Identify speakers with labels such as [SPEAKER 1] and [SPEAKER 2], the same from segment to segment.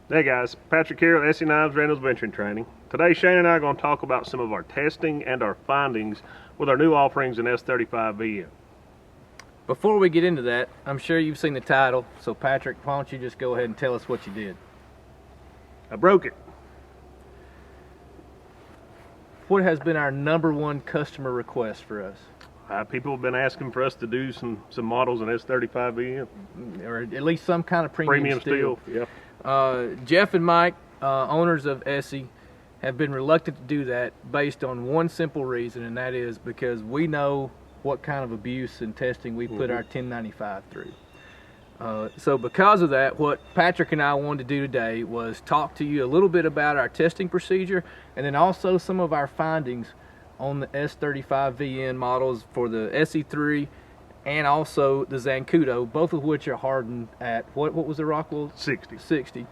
[SPEAKER 1] Hey guys, Patrick here with ESEE Knives, Randall's Venturing Training. Today Shane and I are going to talk about some of our testing and our findings with our new offerings in S35VN.
[SPEAKER 2] Before we get into that, I'm sure you've seen the title, so Patrick, why don't you just go ahead and tell us what you did?
[SPEAKER 1] I broke it.
[SPEAKER 2] What has been our #1 customer request for us?
[SPEAKER 1] People have been asking for us to do some models in S35VN.
[SPEAKER 2] Or at least some kind of premium steel.
[SPEAKER 1] Yeah.
[SPEAKER 2] Jeff and Mike, owners of ESEE, have been reluctant to do that based on one simple reason, and that is because we know what kind of abuse and testing we put our 1095 through. So because of that, what Patrick and I wanted to do today was talk to you a little bit about our testing procedure and then also some of our findings on the S35VN models for the ESEE-3 and also the Zancudo, both of which are hardened at, what was the Rockwell?
[SPEAKER 1] 60.
[SPEAKER 2] 60.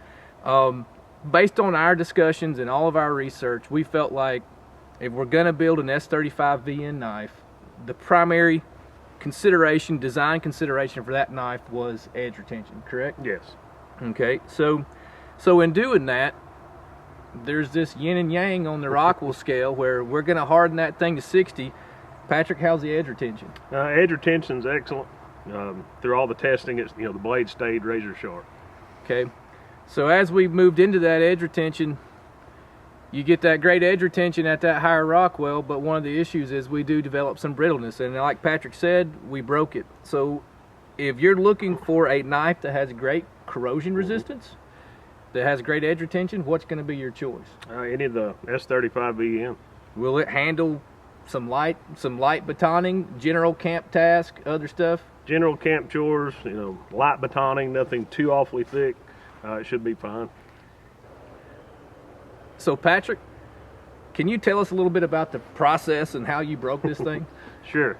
[SPEAKER 2] Based on our discussions and all of our research, we felt like if we're going to build an S35VN knife, the primary consideration, design consideration for that knife was edge retention, correct?
[SPEAKER 1] Yes.
[SPEAKER 2] Okay, so in doing that, there's this yin and yang on the Rockwell scale where we're going to harden that thing to 60. Patrick, how's the edge retention?
[SPEAKER 1] Edge retention's excellent. Through all the testing, it's the blade stayed razor sharp.
[SPEAKER 2] Okay, so as we moved into that edge retention, you get that great edge retention at that higher Rockwell, but one of the issues is we do develop some brittleness, and like Patrick said, we broke it. So if you're looking for a knife that has great corrosion resistance, that has great edge retention, what's going to be your choice?
[SPEAKER 1] Any of the S35VN.
[SPEAKER 2] Will it handle some light batoning, general camp task, other stuff?
[SPEAKER 1] General camp chores, light batoning, nothing too awfully thick. It should be fine.
[SPEAKER 2] So Patrick, can you tell us a little bit about the process and how you broke this thing?
[SPEAKER 1] Sure.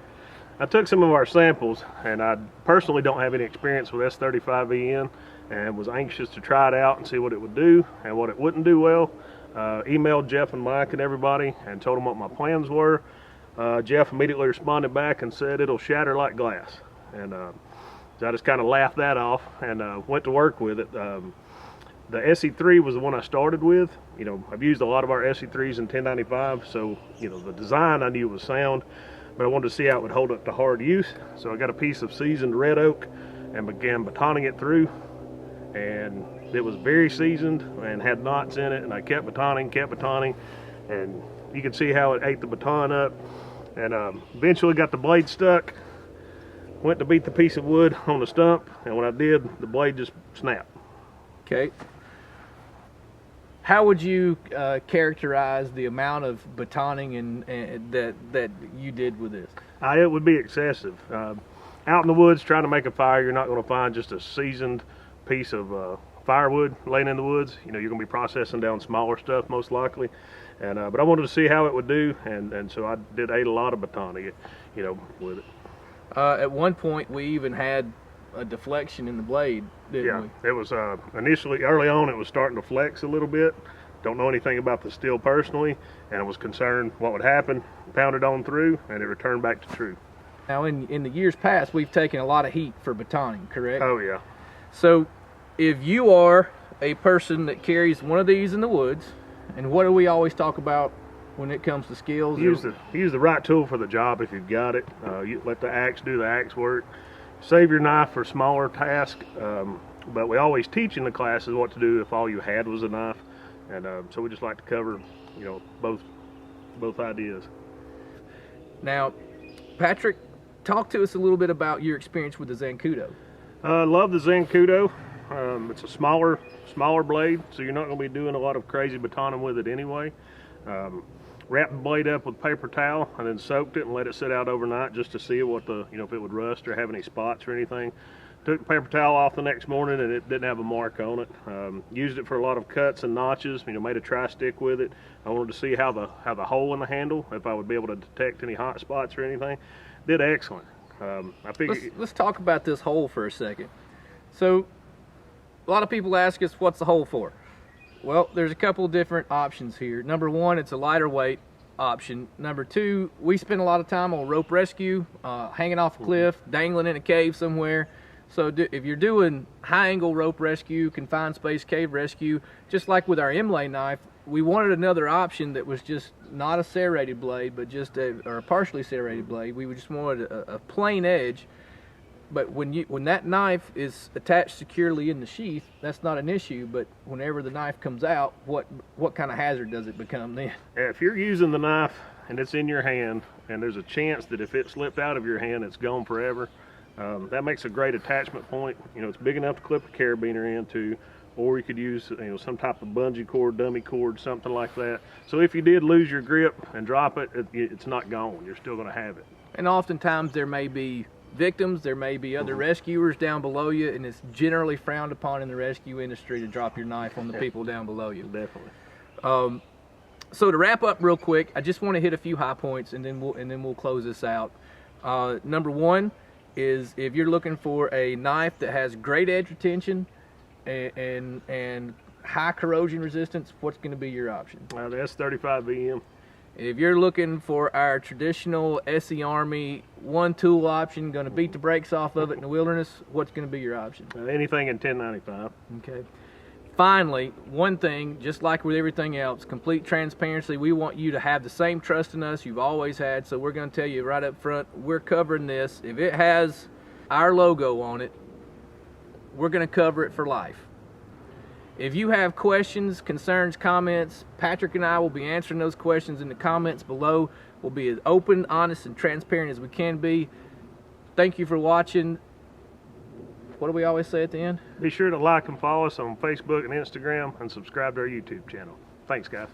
[SPEAKER 1] I took some of our samples, and I personally don't have any experience with S35VN and was anxious to try it out and see what it would do and what it wouldn't do well. Emailed Jeff and Mike and everybody and told them what my plans were. Jeff immediately responded back and said it'll shatter like glass. And so I just kind of laughed that off and went to work with it. The ESEE-3 was the one I started with. I've used a lot of our ESEE-3s in 1095, so the design I knew was sound, but I wanted to see how it would hold up to hard use. So I got a piece of seasoned red oak and began batoning it through, and it was very seasoned and had knots in it, and I kept batoning, and you can see how it ate the baton up, and eventually got the blade stuck. Went to beat the piece of wood on the stump, and when I did, the blade just snapped.
[SPEAKER 2] Okay. How would you characterize the amount of batoning and that you did with this?
[SPEAKER 1] It would be excessive. Out in the woods trying to make a fire, you're not going to find just a seasoned piece of firewood laying in the woods. You're going to be processing down smaller stuff most likely. And but I wanted to see how it would do, and so I ate a lot of batoning, with it.
[SPEAKER 2] At one point, we even had a deflection in the blade, didn't we?
[SPEAKER 1] Yeah, it was initially, early on, it was starting to flex a little bit. Don't know anything about the steel personally, and I was concerned what would happen. Pounded on through, and it returned back to true.
[SPEAKER 2] Now, in the years past, we've taken a lot of heat for batoning, correct?
[SPEAKER 1] Oh, yeah.
[SPEAKER 2] So, if you are a person that carries one of these in the woods, and what do we always talk about when it comes to skills?
[SPEAKER 1] Use the right tool for the job if you've got it. You let the axe do the axe work. Save your knife for smaller tasks, but we always teach in the classes what to do if all you had was a knife, and so we just like to cover, both ideas.
[SPEAKER 2] Now, Patrick, talk to us a little bit about your experience with the Zancudo.
[SPEAKER 1] Love the Zancudo. It's a smaller blade, so you're not going to be doing a lot of crazy batoning with it anyway. Wrapped the blade up with paper towel and then soaked it and let it sit out overnight just to see what if it would rust or have any spots or anything. Took the paper towel off the next morning and it didn't have a mark on it. Used it for a lot of cuts and notches. Made a tri-stick with it. I wanted to see how the hole in the handle, if I would be able to detect any hot spots or anything. Did excellent. I figured.
[SPEAKER 2] Let's talk about this hole for a second. So, a lot of people ask us, what's the hole for? Well, there's a couple different options here. Number one, it's a lighter weight option. Number two, we spend a lot of time on rope rescue, hanging off a cliff, dangling in a cave somewhere. So if you're doing high angle rope rescue, confined space cave rescue, just like with our inlay knife, we wanted another option that was just not a serrated blade, but just a partially serrated blade. We just wanted a plain edge. But when that knife is attached securely in the sheath, that's not an issue. But whenever the knife comes out, what kind of hazard does it become then?
[SPEAKER 1] If you're using the knife and it's in your hand, and there's a chance that if it slipped out of your hand, it's gone forever, that makes a great attachment point. You know, it's big enough to clip a carabiner into, or you could use, you know, some type of bungee cord, dummy cord, something like that. So if you did lose your grip and drop it, it's not gone. You're still going to have it.
[SPEAKER 2] And oftentimes there may be victims, there may be other rescuers down below you, and it's generally frowned upon in the rescue industry to drop your knife on the people down below you.
[SPEAKER 1] Definitely.
[SPEAKER 2] So to wrap up real quick, I just want to hit a few high points, and then we'll close this out. Number one is, if you're looking for a knife that has great edge retention and high corrosion resistance, what's going to be your option?
[SPEAKER 1] The S35VN.
[SPEAKER 2] If you're looking for our traditional ESEE Army one tool option, going to beat the brakes off of it in the wilderness, what's going to be your option?
[SPEAKER 1] Anything in 1095.
[SPEAKER 2] Okay. Finally, one thing, just like with everything else, complete transparency. We want you to have the same trust in us you've always had, so we're going to tell you right up front, we're covering this. If it has our logo on it, we're going to cover it for life. If you have questions, concerns, comments, Patrick and I will be answering those questions in the comments below. We'll be as open, honest, and transparent as we can be. Thank you for watching. What do we always say at the end?
[SPEAKER 1] Be sure to like and follow us on Facebook and Instagram, and subscribe to our YouTube channel. Thanks, guys.